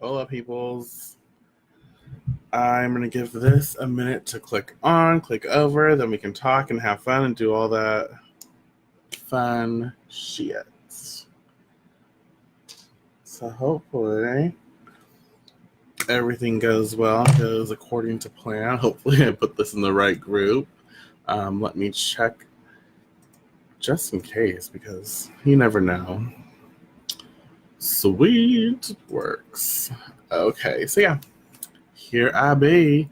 Hola, peoples. I'm going to give this a minute to click on, click over, then we can talk and have fun and do all that fun shit. So hopefully everything goes well, goes according to plan. Hopefully I put this in the right group. Let me check just in case, because you never know. Sweet, works. Okay, so yeah, here I be.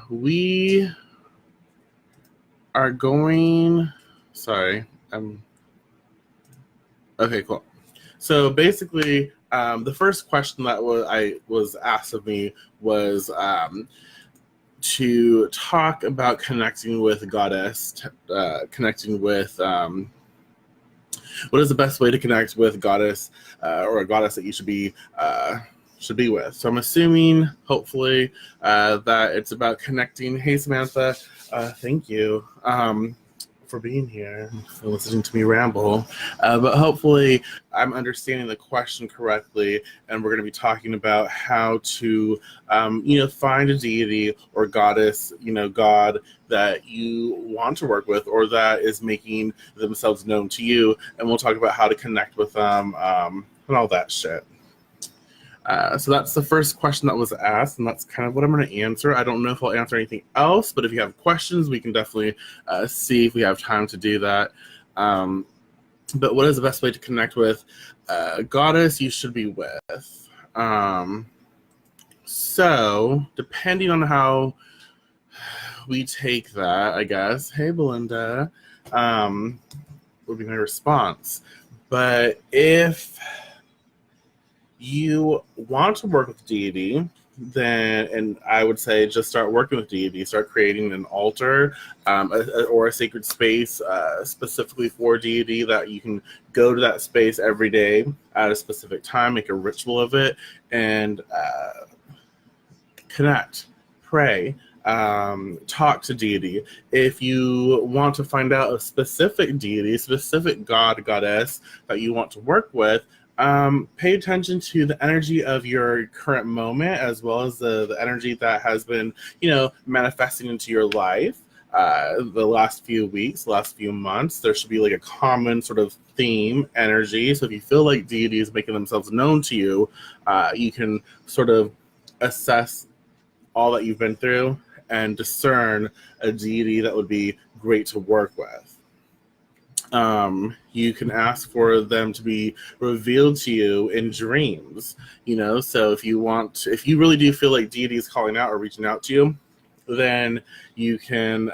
We are going. Sorry, okay, cool. So basically, the first question that was asked of me was to talk about connecting with Goddess, connecting with what is the best way to connect with Goddess or a Goddess that you should be with. So I'm assuming, hopefully, that it's about connecting. Hey, Samantha, thank you for being here, for listening to me ramble. But hopefully I'm understanding the question correctly, and we're going to be talking about how to, find a deity or goddess, God that you want to work with or that is making themselves known to you. And we'll talk about how to connect with them and all that shit. So that's the first question that was asked, and that's kind of what I'm going to answer. I don't know if I'll answer anything else, but if you have questions, we can definitely see if we have time to do that. But what is the best way to connect with a goddess you should be with? So depending on how we take that, I guess, hey, Belinda, would be my response. But if you want to work with deity, then, and I would say just start working with deity, start creating an altar or a sacred space specifically for deity that you can go to that space every day at a specific time, make a ritual of it, and connect, pray, talk to deity. If you want to find out a specific deity, specific god, goddess that you want to work with, pay attention to the energy of your current moment as well as the energy that has been, manifesting into your life the last few weeks, last few months. There should be like a common sort of theme energy. So if you feel like deity is making themselves known to you, you can sort of assess all that you've been through and discern a deity that would be great to work with. You can ask for them to be revealed to you in dreams, so if you really do feel like deity is calling out or reaching out to you, then you can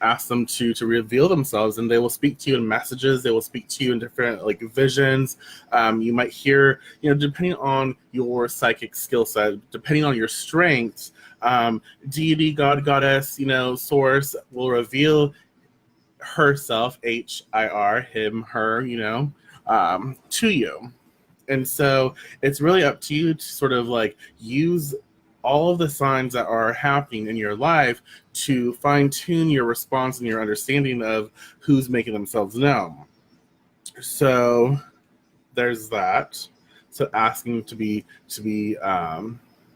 ask them to reveal themselves, and they will speak to you in messages. They will speak to you in different like visions. You might hear, depending on your psychic skill set, depending on your strengths, deity, god, goddess, source will reveal herself, HIR, him, her, to you. And so it's really up to you to sort of like use all of the signs that are happening in your life to fine tune your response and your understanding of who's making themselves known. So there's that. So asking to be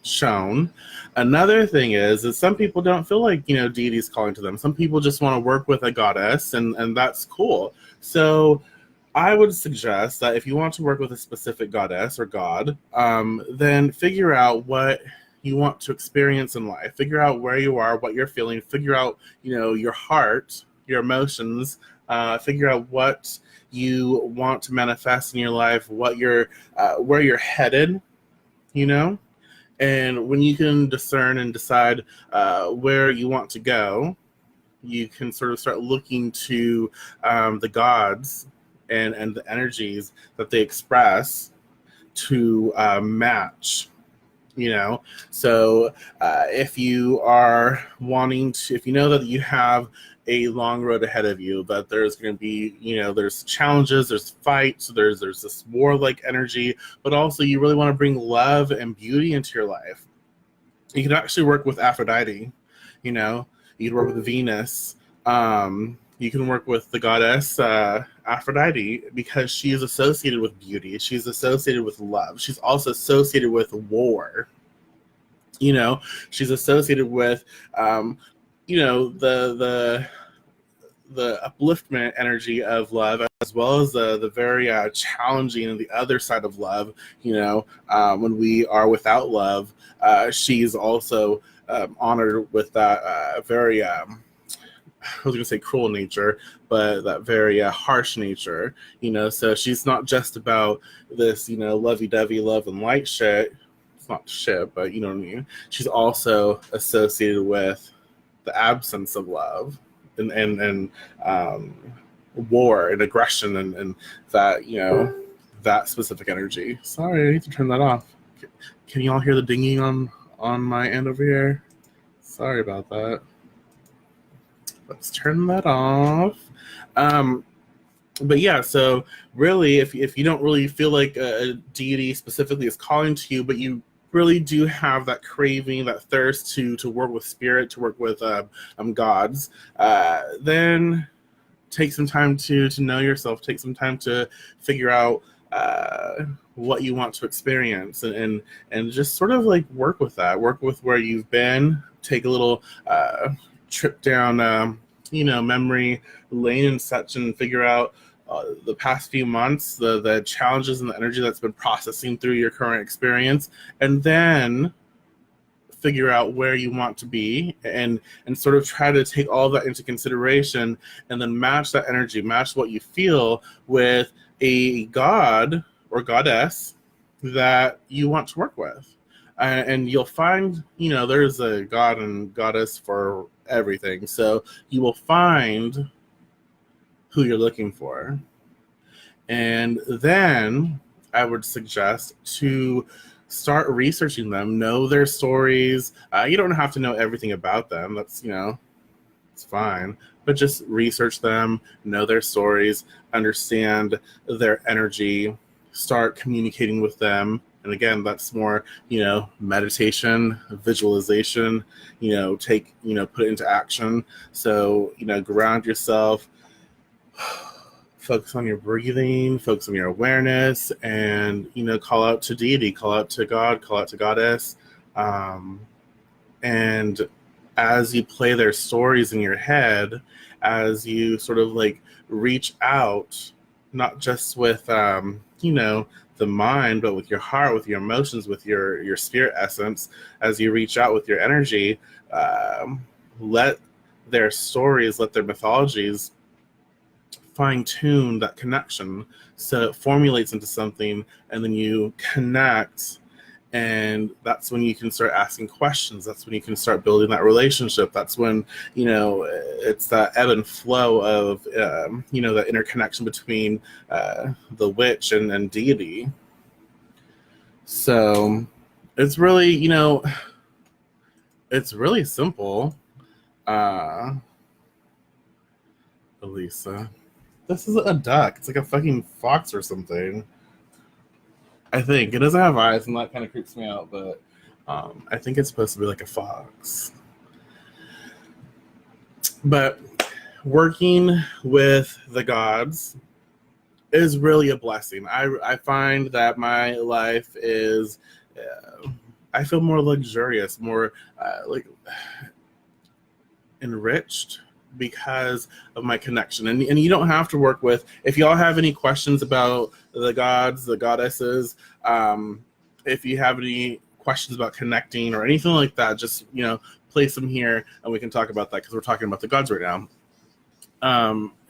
shown. Another thing is some people don't feel like deity's calling to them. Some people just want to work with a goddess, and that's cool. So I would suggest that if you want to work with a specific goddess or god, then figure out what you want to experience in life. Figure out where you are, what you're feeling. Figure out your heart, your emotions. Figure out what you want to manifest in your life, what you're where you're headed. And when you can discern and decide where you want to go, you can sort of start looking to the gods and the energies that they express to match. So if you are wanting to, if you know that you have a long road ahead of you, that there's going to be, there's challenges, there's fights, there's this warlike energy, but also you really want to bring love and beauty into your life. You can actually work with Aphrodite, you can work with Venus, You can work with the goddess Aphrodite because she is associated with beauty. She's associated with love. She's also associated with war. You know, she's associated with, the upliftment energy of love, as well as the very challenging and the other side of love. When we are without love, she's also honored with that very I was going to say cruel nature, but that very harsh nature. So she's not just about this, lovey-dovey love and light shit. It's not shit, but you know what I mean. She's also associated with the absence of love and war and aggression and that, that specific energy. Sorry, I need to turn that off. Can you all hear the dinging on my end over here? Sorry about that. Let's turn that off. But yeah, so really, if you don't really feel like a deity specifically is calling to you, but you really do have that craving, that thirst to work with spirit, to work with gods, then take some time to know yourself. Take some time to figure out what you want to experience, and just sort of like work with that. Work with where you've been. Take a little trip down, memory lane and such, and figure out the past few months, the challenges and the energy that's been processing through your current experience, and then figure out where you want to be, and sort of try to take all of that into consideration, and then match that energy, match what you feel with a god or goddess that you want to work with. And you'll find, there's a god and goddess for everything. So you will find who you're looking for. And then I would suggest to start researching them, know their stories. You don't have to know everything about them. That's, it's fine. But just research them, know their stories, understand their energy, start communicating with them. And again, that's more, meditation, visualization, put it into action. So, ground yourself, focus on your breathing, focus on your awareness, and, call out to deity, call out to God, call out to goddess. And as you play their stories in your head, as you sort of like reach out, not just with, the mind, but with your heart, with your emotions, with your spirit essence, as you reach out with your energy, let their stories, let their mythologies fine-tune that connection so it formulates into something, and then you connect, and that's when you can start asking questions. That's when you can start building that relationship. That's when, it's that ebb and flow of, that interconnection between the witch and deity. So it's really, it's really simple. Elisa. This is a duck. It's like a fucking fox or something. I think. It doesn't have eyes, and that kind of creeps me out, but I think it's supposed to be like a fox. But working with the gods is really a blessing. I find that my life is, I feel more luxurious, more like enriched because of my connection. And you don't have to work with, if y'all have any questions about the gods, the goddesses, if you have any questions about connecting or anything like that, just, place them here and we can talk about that, because we're talking about the gods right now.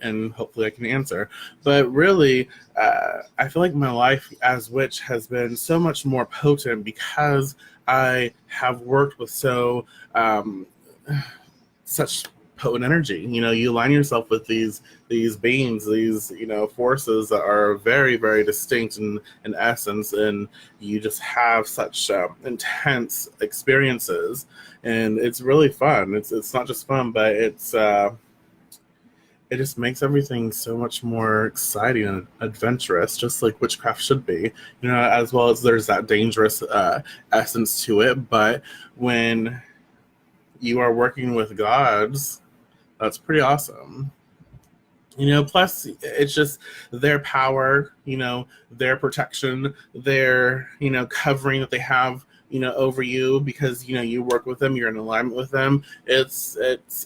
And hopefully I can answer. But really, I feel like my life as witch has been so much more potent because I have worked with such potent energy. You align yourself with these beings, these forces that are very, very distinct in essence, and you just have such intense experiences, and it's really fun. It's not just fun, but it just makes everything so much more exciting and adventurous, just like witchcraft should be, as well as there's that dangerous essence to it. But when you are working with gods, that's pretty awesome. Plus it's just their power, their protection, their, covering that they have, over you, because, you work with them, you're in alignment with them. It's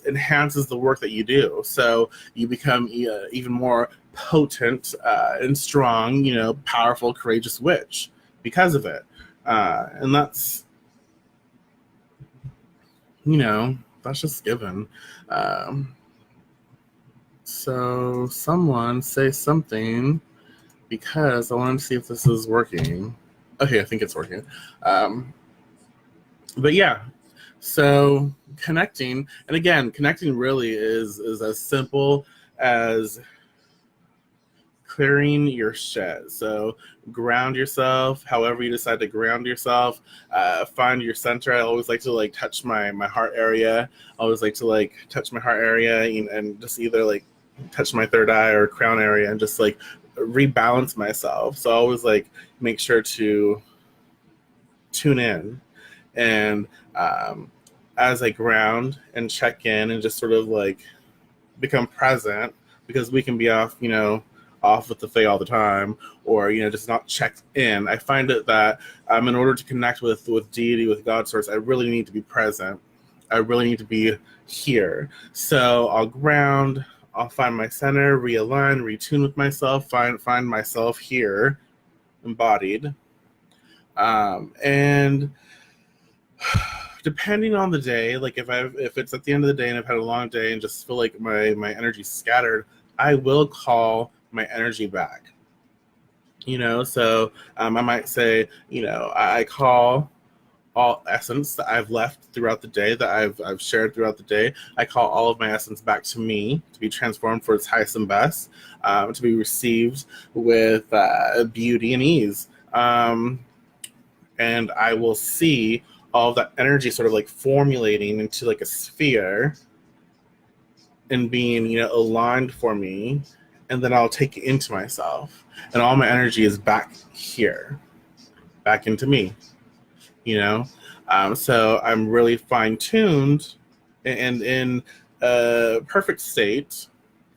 enhances the work that you do. So you become even more potent and strong, powerful, courageous witch because of it. And that's just given. So someone say something, because I want to see if this is working. Okay, I think it's working. But yeah, so connecting, and again, connecting really is as simple as clearing your shit. So ground yourself, however you decide to ground yourself. Find your center. I always like to touch my heart area. I always like to touch my heart area and just either touch my third eye or crown area and just rebalance myself. So I always make sure to tune in, and as I ground and check in and just sort of become present, because we can be off with the fae all the time, or just not checked in. I find it that in order to connect with deity, with God source, I really need to be present. I really need to be here. So I'll ground, I'll find my center, realign, retune with myself, find myself here, embodied. And depending on the day, if it's at the end of the day and I've had a long day and just feel like my energy's scattered, I will call my energy back. So I might say, I call all essence that I've left throughout the day, that I've shared throughout the day. I call all of my essence back to me to be transformed for its highest and best, to be received with beauty and ease. And I will see all of that energy sort of formulating into a sphere and being, aligned for me. And then I'll take it into myself. And all my energy is back here, back into me. So I'm really fine-tuned and in a perfect state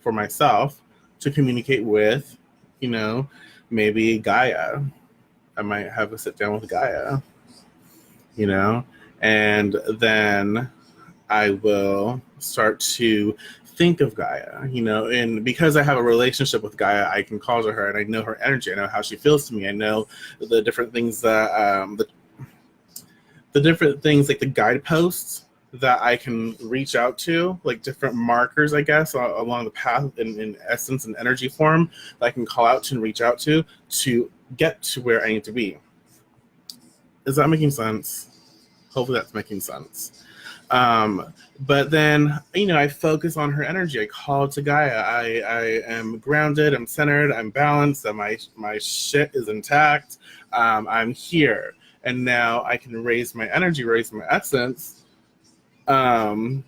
for myself to communicate with, maybe Gaia. I might have a sit down with Gaia, and then I will start to think of Gaia, and because I have a relationship with Gaia, I can call to her and I know her energy. I know how she feels to me. I know the different things that, the different things the guideposts that I can reach out to, different markers, I guess, along the path in essence and energy form that I can call out to and reach out to get to where I need to be. Is that making sense? Hopefully that's making sense. But then, I focus on her energy. I call to Gaia. I am grounded. I'm centered. I'm balanced. And my shit is intact. I'm here. And now I can raise my energy, raise my essence, and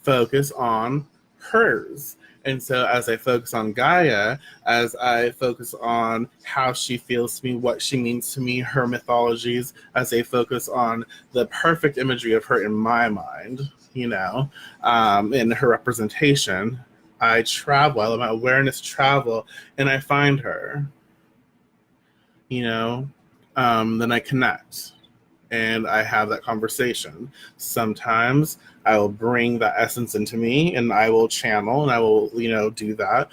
focus on hers. And so as I focus on Gaia, as I focus on how she feels to me, what she means to me, her mythologies, as I focus on the perfect imagery of her in my mind, in her representation, I travel, I let my awareness travel, and I find her, then I connect. And I have that conversation. Sometimes I will bring that essence into me and I will channel and I will, do that.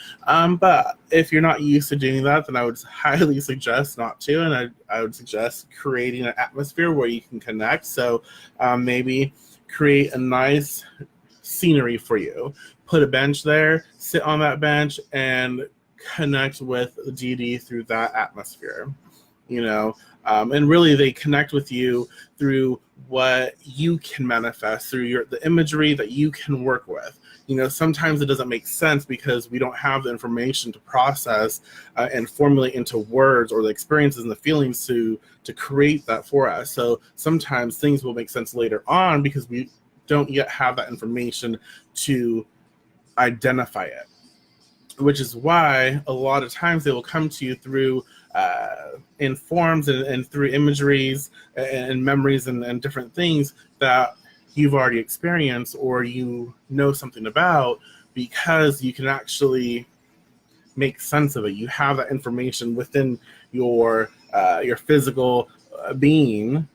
But if you're not used to doing that, then I would highly suggest not to. And I would suggest creating an atmosphere where you can connect. So maybe create a nice scenery for you. Put a bench there, sit on that bench and connect with the deity through that atmosphere. And really they connect with you through what you can manifest, through the imagery that you can work with. Sometimes it doesn't make sense because we don't have the information to process and formulate into words, or the experiences and the feelings to create that for us. So sometimes things will make sense later on because we don't yet have that information to identify it. Which is why a lot of times they will come to you through in forms and through imageries and memories and different things that you've already experienced or you know something about, because you can actually make sense of it. You have that information within your physical being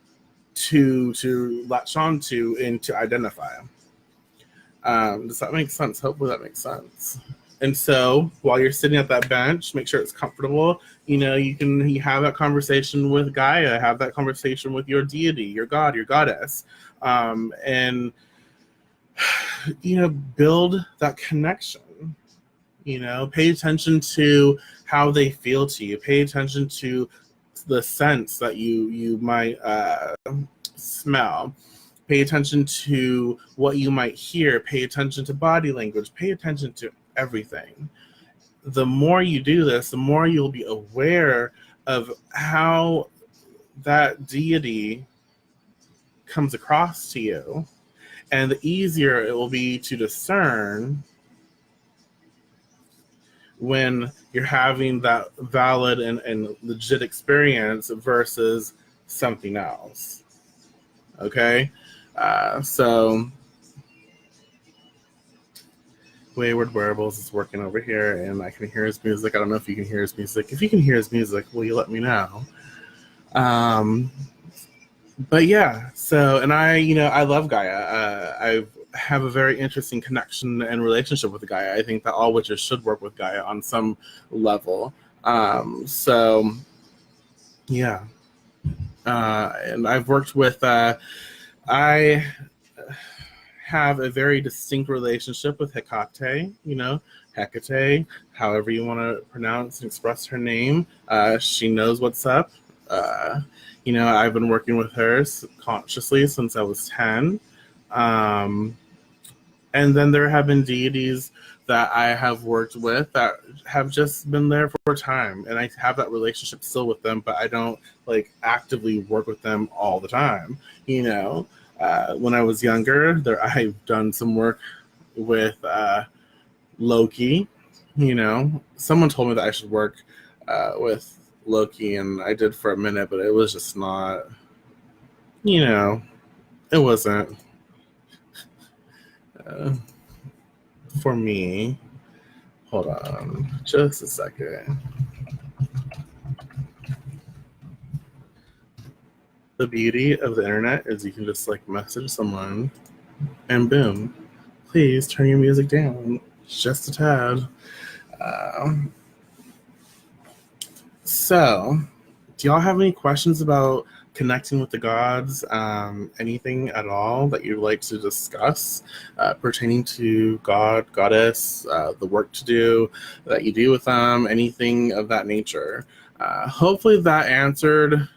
to latch onto and to identify. Does that make sense? Hopefully that makes sense. And so while you're sitting at that bench, make sure it's comfortable. You have that conversation with Gaia, have that conversation with your deity, your god, your goddess, and build that connection. Pay attention to how they feel to you. Pay attention to the scents that you might smell. Pay attention to what you might hear. Pay attention to body language. Pay attention to everything. The more you do this, the more you'll be aware of how that deity comes across to you, and the easier it will be to discern when you're having that valid and legit experience versus something else. Okay? So Wayward Wearables is working over here, and I can hear his music. I don't know if you can hear his music. If you can hear his music, will you let me know? But yeah, so, and I love Gaia. I have a very interesting connection and relationship with Gaia. I think that all witches should work with Gaia on some level. So yeah. And I've worked with, I have a very distinct relationship with Hecate, Hecate, however you want to pronounce and express her name. She knows what's up. I've been working with her consciously since I was 10. And then there have been deities that I have worked with that have just been there for a time. And I have that relationship still with them, but I don't actively work with them all the time. When I was younger, I've done some work with Loki. Someone told me that I should work with Loki, and I did for a minute, but it was just not, it wasn't for me. Hold on just a second. The beauty of the internet is you can just message someone and boom, please turn your music down just a tad. So, do y'all have any questions about connecting with the gods? Anything at all that you'd like to discuss pertaining to God, goddess, the work to do that you do with them, anything of that nature? Hopefully that answered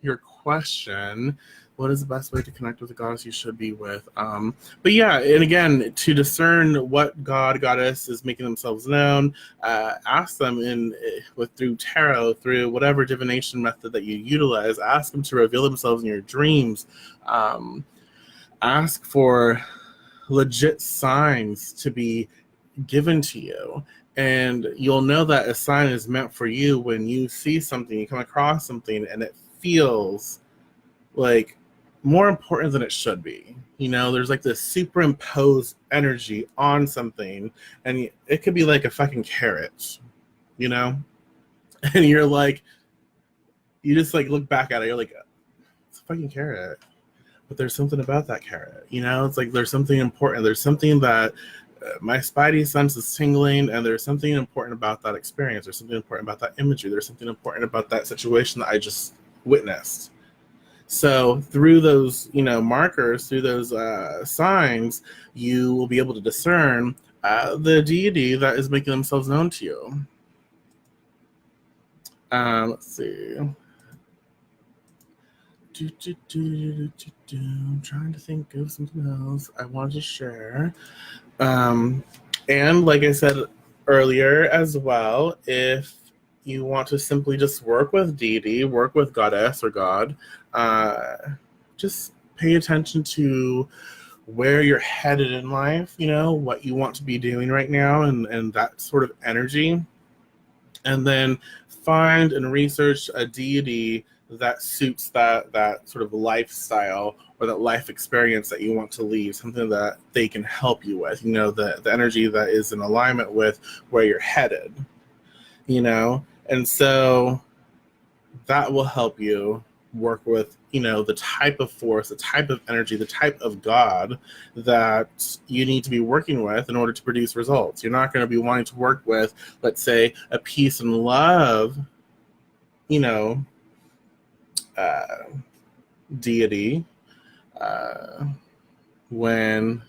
your question. What is the best way to connect with the goddess you should be with? But yeah, and again, to discern what god, goddess is making themselves known, ask them through tarot, through whatever divination method that you utilize. Ask them to reveal themselves in your dreams. Ask for legit signs to be given to you. And you'll know that a sign is meant for you when you see something, you come across something, and it feels more important than it should be. There's this superimposed energy on something, and it could be a fucking carrot, and you're you just look back at it, you're it's a fucking carrot, but there's something about that carrot, it's there's something important, there's something that my spidey sense is tingling, and there's something important about that experience, there's something important about that imagery, there's something important about that situation that I just witnessed. So through those, markers, through those signs, you will be able to discern the deity that is making themselves known to you. Let's see. I'm trying to think of something else I wanted to share. And like I said earlier as well, if you want to simply just work with deity, work with goddess or god, just pay attention to where you're headed in life, what you want to be doing right now, and that sort of energy. And then find and research a deity that suits that sort of lifestyle or that life experience that you want to lead, something that they can help you with, the energy that is in alignment with where you're headed, and so that will help you work with, the type of force, the type of energy, the type of God that you need to be working with in order to produce results. You're not going to be wanting to work with, let's say, a peace and love, deity, when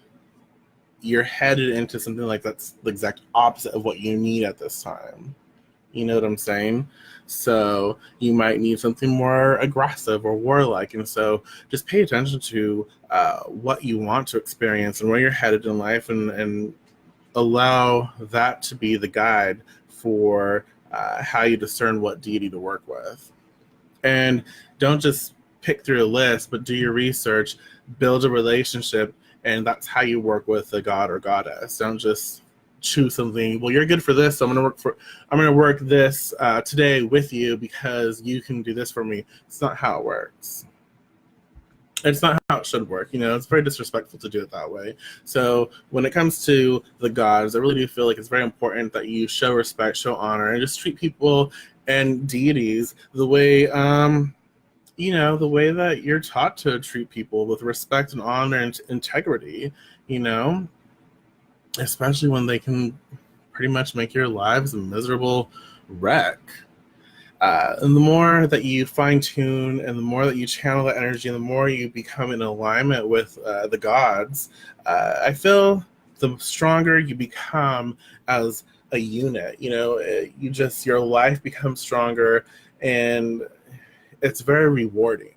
you're headed into something like that's the exact opposite of what you need at this time. You know what I'm saying? So you might need something more aggressive or warlike. And so just pay attention to what you want to experience and where you're headed in life, and allow that to be the guide for how you discern what deity to work with. And don't just pick through a list, but do your research, build a relationship, and that's how you work with a god or goddess. Don't just choose something. Well, you're good for this, so I'm gonna work this today with you because you can do this for me. It's not how it works. It's not how it should work. It's very disrespectful to do it that way. So when it comes to the gods, I really do feel like it's very important that you show respect, show honor, and just treat people and deities the way the way that you're taught to treat people, with respect and honor and integrity, especially when they can pretty much make your lives a miserable wreck. And the more that you fine tune, and the more that you channel that energy, and the more you become in alignment with the gods, I feel the stronger you become as a unit. Your life becomes stronger, and it's very rewarding.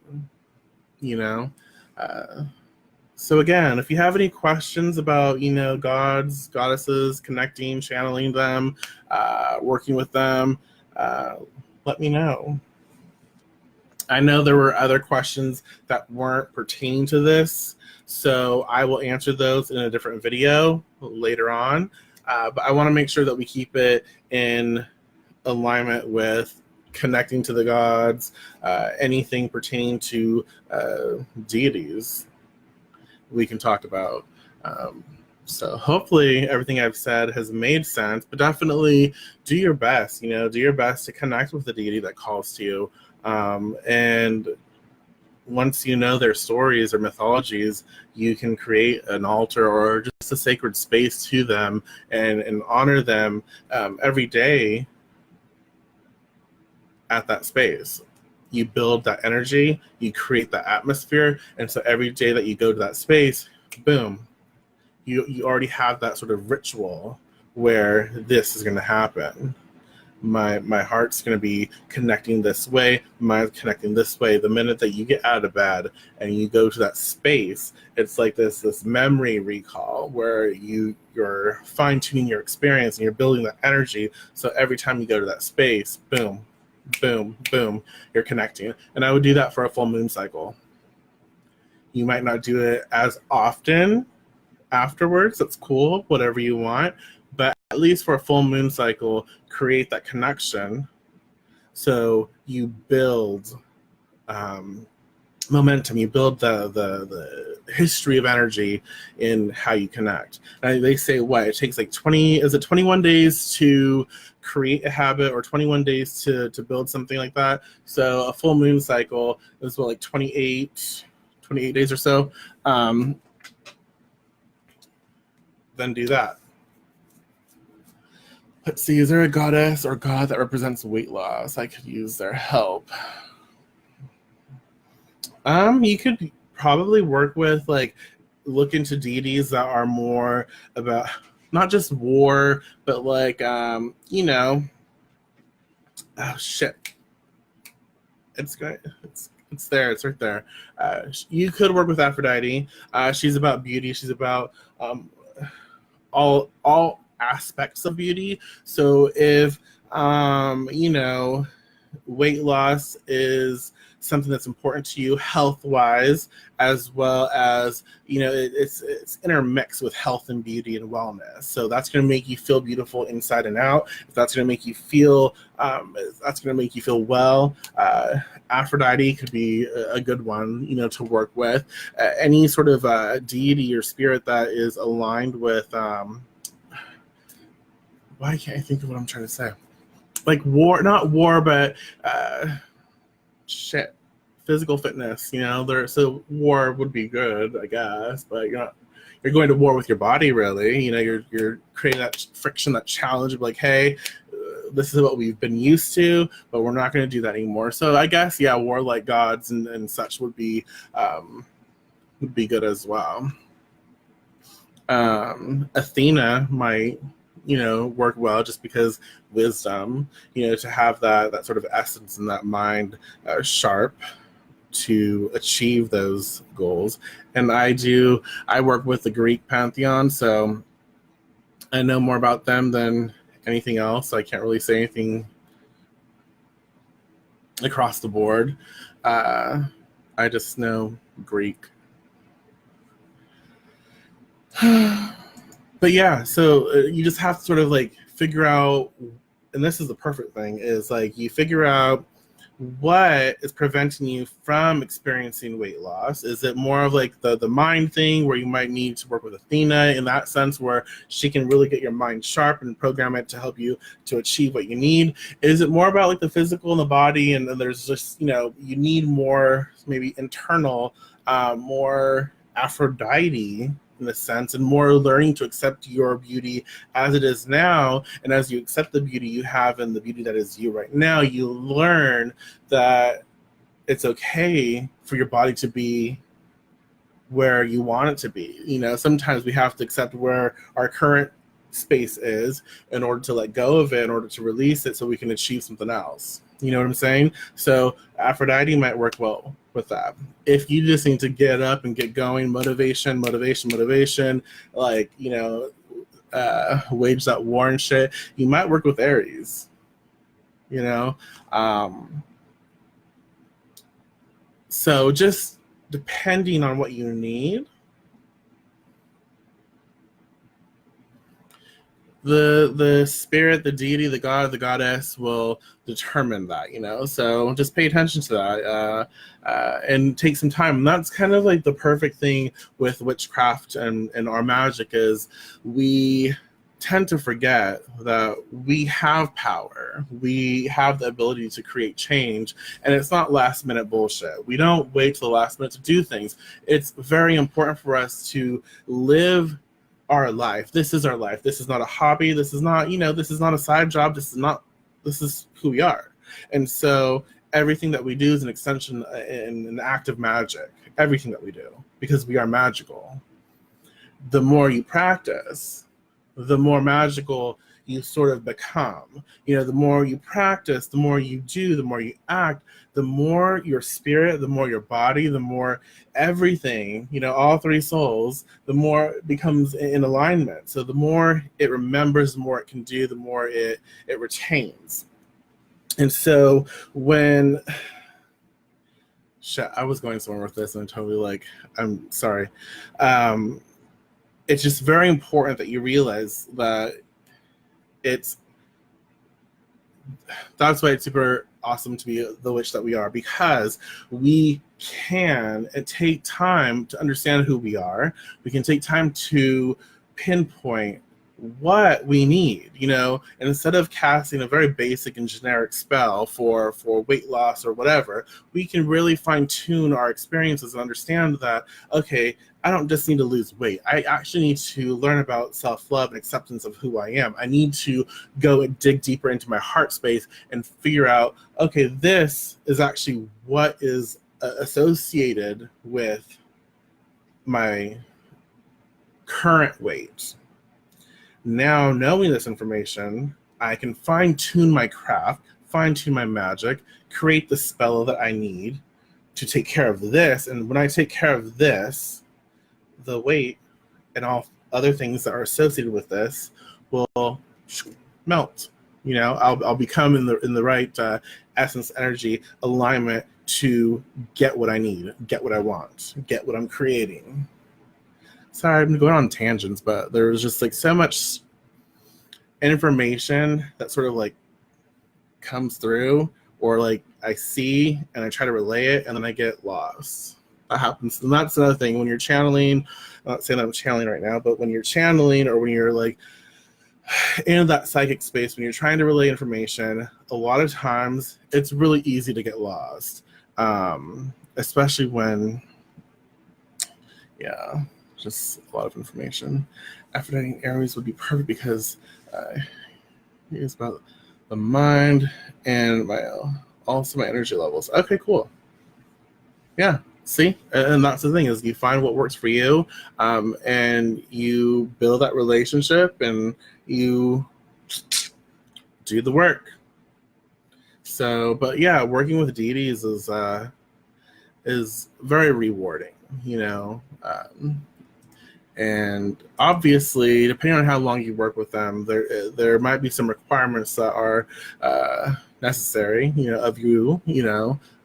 So again, if you have any questions about, gods, goddesses, connecting, channeling them, working with them, let me know. I know there were other questions that weren't pertaining to this, so I will answer those in a different video later on. But I want to make sure that we keep it in alignment with connecting to the gods, anything pertaining to deities we can talk about. So hopefully everything I've said has made sense, but definitely do your best, do your best to connect with the deity that calls to you. And once you know their stories or mythologies, you can create an altar or just a sacred space to them, and honor them every day at that space. You build that energy, you create that atmosphere, and so every day that you go to that space, boom, you already have that sort of ritual where this is going to happen. My heart's going to be connecting this way, mine's connecting this way. The minute that you get out of bed and you go to that space, it's like this memory recall where you're fine-tuning your experience and you're building that energy. So every time you go to that space, boom, boom, boom, you're connecting. And I would do that for a full moon cycle. You might not do it as often afterwards. That's cool, whatever you want. But at least for a full moon cycle, create that connection so you build momentum. You build the history of energy in how you connect. And they say it takes like 21 days to create a habit, or 21 days to build something like that. So a full moon cycle is like 28 days or so. Then do that. Let's see, is there a goddess or god that represents weight loss? I could use their help. You could probably work with, look into deities that are more about not just war, but oh shit. It's great. It's there. It's right there. You could work with Aphrodite. She's about beauty. She's about all aspects of beauty. So if weight loss is something that's important to you health-wise, as well as, it's intermixed with health and beauty and wellness. So that's going to make you feel beautiful inside and out. If that's going to make you feel, well. Aphrodite could be a good one, to work with. Any sort of deity or spirit that is aligned with, why can't I think of what I'm trying to say? Like not war, but physical fitness, so war would be good, I guess, but you're going to war with your body, really. You're creating that friction, that challenge of like, hey, this is what we've been used to, but we're not going to do that anymore. So I guess, warlike gods and such would be good as well. Athena might, work well, just because wisdom, to have that sort of essence and that mind sharp to achieve those goals. And I work with the Greek pantheon, so I know more about them than anything else. I can't really say anything across the board. I just know Greek. But yeah, so you just have to sort of like figure out, and this is the perfect thing, is like you figure out what is preventing you from experiencing weight loss. Is it more of like the mind thing, where you might need to work with Athena in that sense, where she can really get your mind sharp and program it to help you to achieve what you need? Is it more about like the physical and the body, and then there's just, you need more maybe internal, more Aphrodite in a sense, and more learning to accept your beauty as it is now. And as you accept the beauty you have and the beauty that is you right now, you learn that it's okay for your body to be where you want it to be. Sometimes we have to accept where our current space is in order to let go of it, in order to release it, so we can achieve something else. You know what I'm saying? So Aphrodite might work well with that. If you just need to get up and get going, motivation, like, wage that war and shit, you might work with Aries, so just depending on what you need, the spirit, the deity, the god, the goddess will determine that, so just pay attention to that, and take some time. And that's kind of like the perfect thing with witchcraft and our magic, is we tend to forget that we have power. We have the ability to create change, and it's not last minute bullshit. We don't wait till the last minute to do things. It's very important for us to live our life. This is our life. This is not a hobby. This is not, this is not a side job. This is who we are. And so everything that we do is an extension and an act of magic. Everything that we do, because we are magical. The more you practice, the more magical you sort of become. The more you practice, the more you do, the more you act, the more your spirit, the more your body, the more everything, all three souls, the more it becomes in alignment. So the more it remembers, the more it can do, the more it retains. And so when I was going somewhere with this, and I'm sorry. It's just very important that you realize that that's why it's super awesome to be the witch that we are, because we can take time to understand who we are. We can take time to pinpoint what we need, and instead of casting a very basic and generic spell for weight loss or whatever, we can really fine tune our experiences and understand that, okay, I don't just need to lose weight. I actually need to learn about self-love and acceptance of who I am. I need to go and dig deeper into my heart space and figure out, okay, this is actually what is associated with my current weight. Now, knowing this information, I can fine-tune my craft, fine-tune my magic, create the spell that I need to take care of this. And when I take care of this, the weight and all other things that are associated with this will melt. I'll become in the right essence, energy, alignment to get what I need, get what I want, get what I'm creating. Sorry, I'm going on tangents, but there was just like so much information that sort of like comes through, or like I see and I try to relay it and then I get lost. That happens. And that's another thing when you're channeling. I'm not saying that I'm channeling right now, but when you're channeling, or when you're like in that psychic space, when you're trying to relay information, a lot of times it's really easy to get lost. Especially when, yeah, just a lot of information. Aphrodite Aries would be perfect because it's about the mind and also my energy levels. Okay, cool. Yeah, see, and that's the thing, is you find what works for you, and you build that relationship, and you do the work. So, but yeah, working with deities is very rewarding, and obviously, depending on how long you work with them, there might be some requirements that are necessary, of you,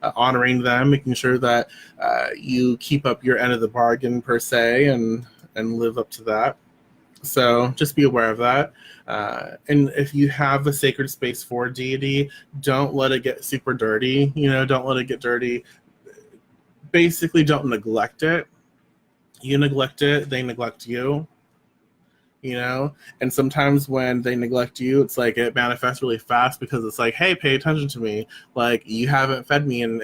honoring them, making sure that you keep up your end of the bargain per se, and live up to that. So just be aware of that. And if you have a sacred space for deity, don't let it get super dirty. Don't let it get dirty. Basically, don't neglect it. You neglect it, they neglect you. And sometimes when they neglect you, it's like it manifests really fast, because it's like, hey, pay attention to me. Like, you haven't fed me in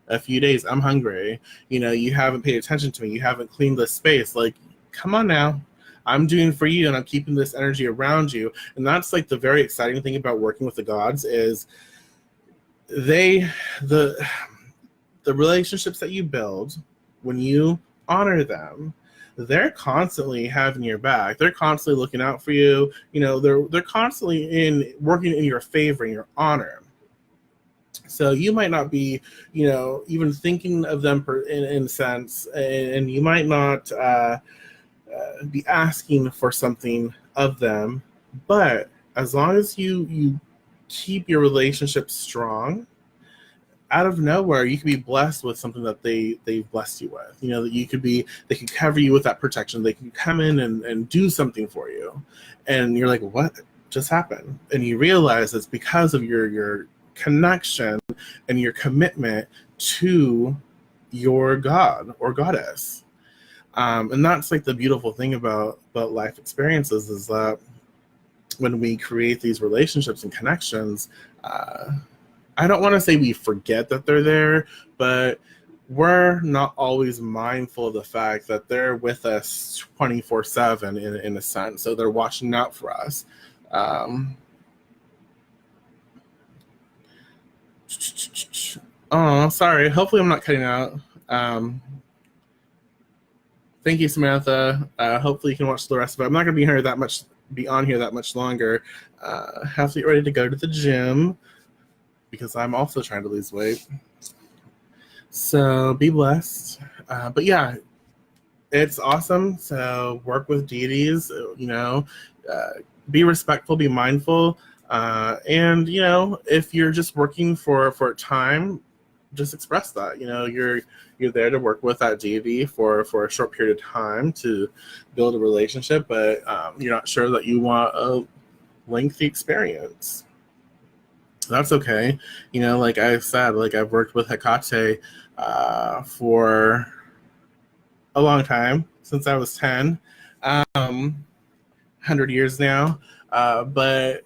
a few days. I'm hungry. You haven't paid attention to me. You haven't cleaned this space. Like, come on now. I'm doing for you, and I'm keeping this energy around you. And that's like the very exciting thing about working with the gods, is the relationships that you build when you honor them, they're constantly having your back. They're constantly looking out for you. They're constantly working in your favor, in your honor. So you might not be, even thinking of them in a sense, and you might not be asking for something of them. But as long as you keep your relationship strong, out of nowhere, you could be blessed with something that they've blessed you with. That they could cover you with that protection. They can come in and do something for you. And you're like, what just happened? And you realize it's because of your connection and your commitment to your god or goddess. And that's like the beautiful thing about life experiences, is that when we create these relationships and connections, I don't want to say we forget that they're there, but we're not always mindful of the fact that they're with us 24/7 in a sense. So they're watching out for us. Oh, sorry. Hopefully I'm not cutting out. Thank you, Samantha. Hopefully you can watch the rest of it. I'm not going to be on here that much longer. Have to get ready to go to the gym, because I'm also trying to lose weight. So be blessed. But yeah, it's awesome. So work with deities, be respectful, be mindful. And, if you're just working for time, just express that. You're there to work with that deity for a short period of time to build a relationship, but you're not sure that you want a lengthy experience. That's okay. Like I said, like I've worked with Hecate for a long time, since I was 10, 100 years now. But,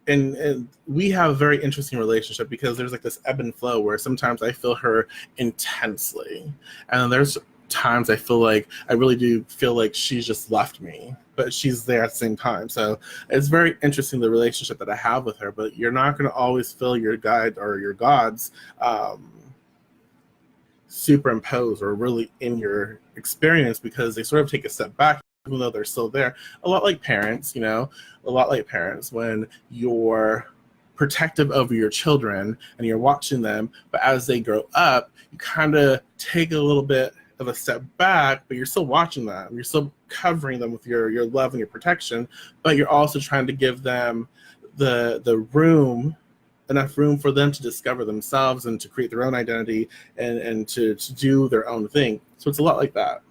and we have a very interesting relationship, because there's like this ebb and flow where sometimes I feel her intensely. And there's times I really do feel like she's just left me, but she's there at the same time. So it's very interesting, the relationship that I have with her. But you're not going to always feel your guide or your gods superimpose or really in your experience, because they sort of take a step back, even though they're still there. A lot like parents, when you're protective over your children and you're watching them, but as they grow up, you kind of take a little bit of a step back, but you're still watching them. You're still covering them with your love and your protection, but you're also trying to give them the room, enough room for them to discover themselves and to create their own identity and to do their own thing. So it's a lot like that.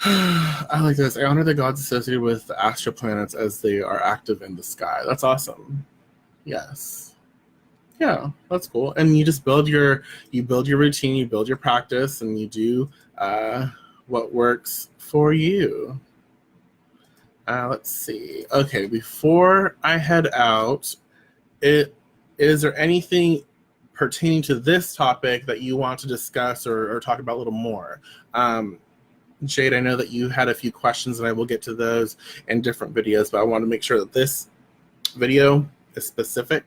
I like this. I honor the gods associated with the astral planets as they are active in the sky. That's awesome. Yes. Yeah, that's cool. And you just build your routine, you build your practice, and you do what works for you. Let's see. Okay, before I head out, is there anything pertaining to this topic that you want to discuss or talk about a little more? Jade, I know that you had a few questions, and I will get to those in different videos, but I want to make sure that this video is specific,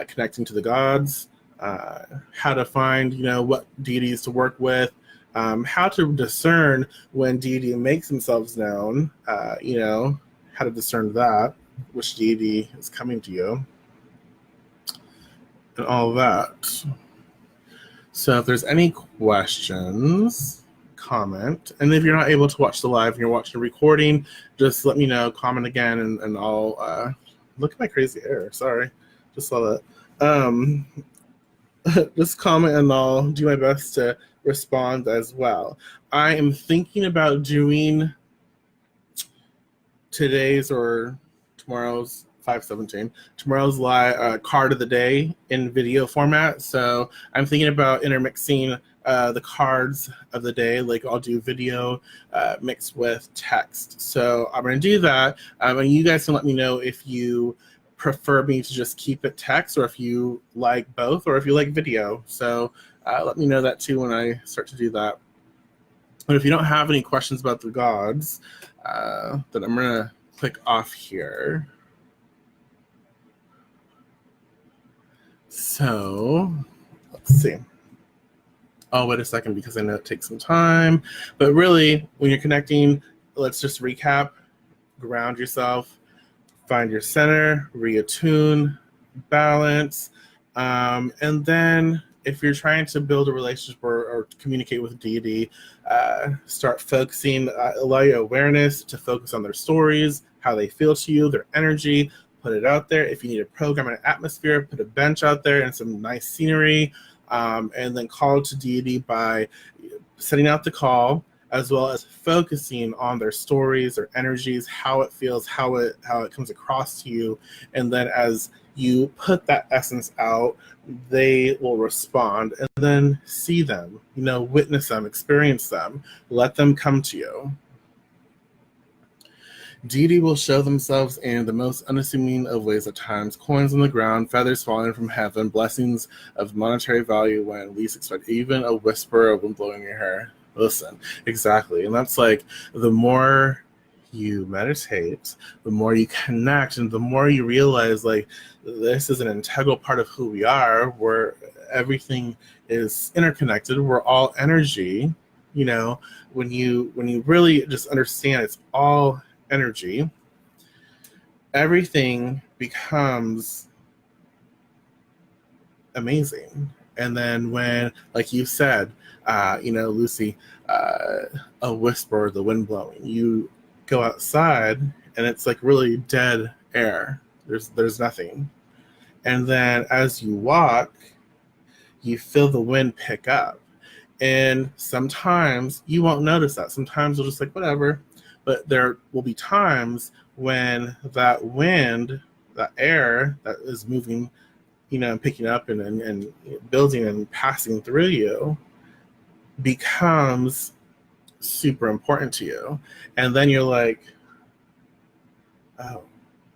connecting to the gods, how to find, what deities to work with, how to discern when deity makes themselves known, how to discern that, which deity is coming to you, and all of that. So if there's any questions, comment. And if you're not able to watch the live and you're watching a recording, just let me know, comment again, and I'll look at my crazy hair. Sorry, just saw that. Just comment and I'll do my best to respond as well. I am thinking about doing today's or tomorrow's 5/17, tomorrow's live card of the day in video format. So I'm thinking about intermixing the cards of the day. Like I'll do video mixed with text. So I'm going to do that. And you guys can let me know if you prefer me to just keep it text, or if you like both, or if you like video. So let me know that too when I start to do that. And if you don't have any questions about the gods, then I'm going to click off here. So let's see. Oh, wait a second, because I know it takes some time. But really, when you're connecting, let's just recap. Ground yourself. Find your center. Reattune. Balance. And then if you're trying to build a relationship or communicate with deity, start focusing, allow your awareness to focus on their stories, how they feel to you, their energy. Put it out there. If you need a program and an atmosphere, put a bench out there and some nice scenery. And then call to deity by setting out the call, as well as focusing on their stories, their energies, how it feels, how it comes across to you. And then as you put that essence out, they will respond, and then see them, witness them, experience them, let them come to you. Deity will show themselves in the most unassuming of ways at times. Coins on the ground, feathers falling from heaven, blessings of monetary value when least expected, even a whisper of wind blowing your hair. Listen, exactly. And that's like, the more you meditate, the more you connect, and the more you realize, like, this is an integral part of who we are, where everything is interconnected. We're all energy. When you really just understand it's all energy, everything becomes amazing. And then when, like you said, Lucy, a whisper, the wind blowing, you go outside and it's like really dead air. There's nothing. And then as you walk, you feel the wind pick up. And sometimes you won't notice that. Sometimes you'll just like, whatever. But there will be times when that wind, that air that is moving, and picking up and building and passing through you, becomes super important to you. And then you're like, oh,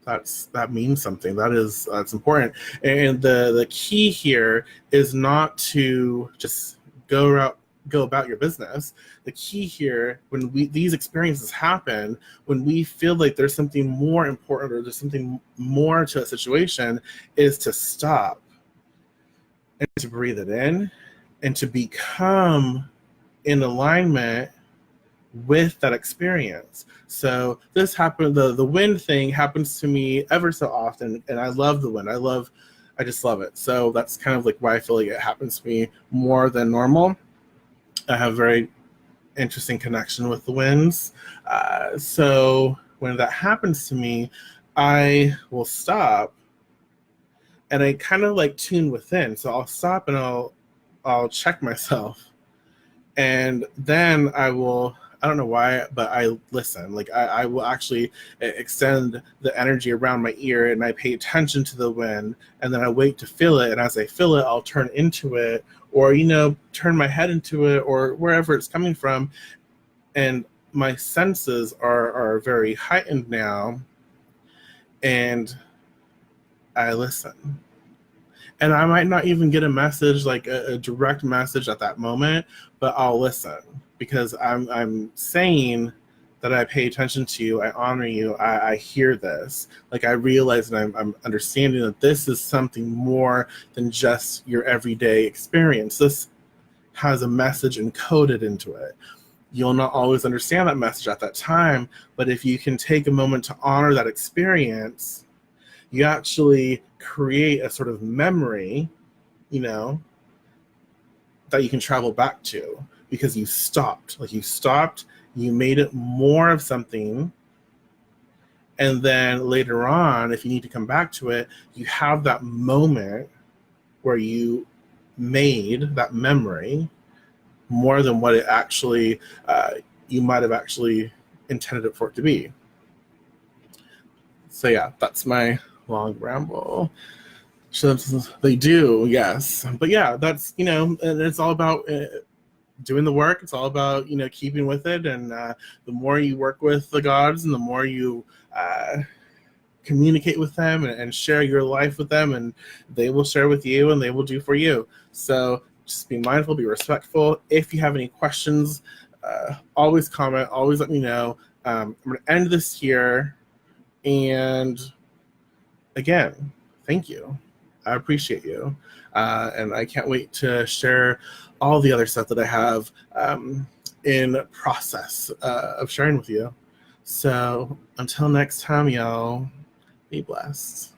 that means something. That's important. And the key here is not to just go about your business. The key here, when these experiences happen, when we feel like there's something more important or there's something more to a situation, is to stop and to breathe it in and to become in alignment with that experience. So this happened, the wind thing happens to me ever so often, and I love the wind. I just love it. So that's kind of like why I feel like it happens to me more than normal. I have very interesting connection with the winds. So when that happens to me, I will stop and I kind of like tune within. So I'll stop and I'll check myself, and then I don't know why, but I listen. Like I will actually extend the energy around my ear and I pay attention to the wind, and then I wait to feel it. And as I feel it, I'll turn into it, or, turn my head into it, or wherever it's coming from. And my senses are very heightened now, and I listen. And I might not even get a message, like a direct message at that moment, but I'll listen because I'm saying that I pay attention to you, I honor you, I hear this. Like I realize that I'm understanding that this is something more than just your everyday experience. This has a message encoded into it. You'll not always understand that message at that time, but if you can take a moment to honor that experience, you actually create a sort of memory, that you can travel back to because you stopped. Like you stopped, you made it more of something, and then later on, if you need to come back to it, you have that moment where you made that memory more than what it actually, you might have actually intended it for it to be. So yeah, that's my long ramble. So they do, yes. But yeah, that's, and it's all about doing the work. It's all about, keeping with it. And the more you work with the gods and the more you communicate with them and share your life with them, and they will share with you and they will do for you. So just be mindful, be respectful. If you have any questions, always comment, always let me know. I'm going to end this here. And again, thank you. I appreciate you. And I can't wait to share all the other stuff that I have in process of sharing with you. So until next time, y'all, be blessed.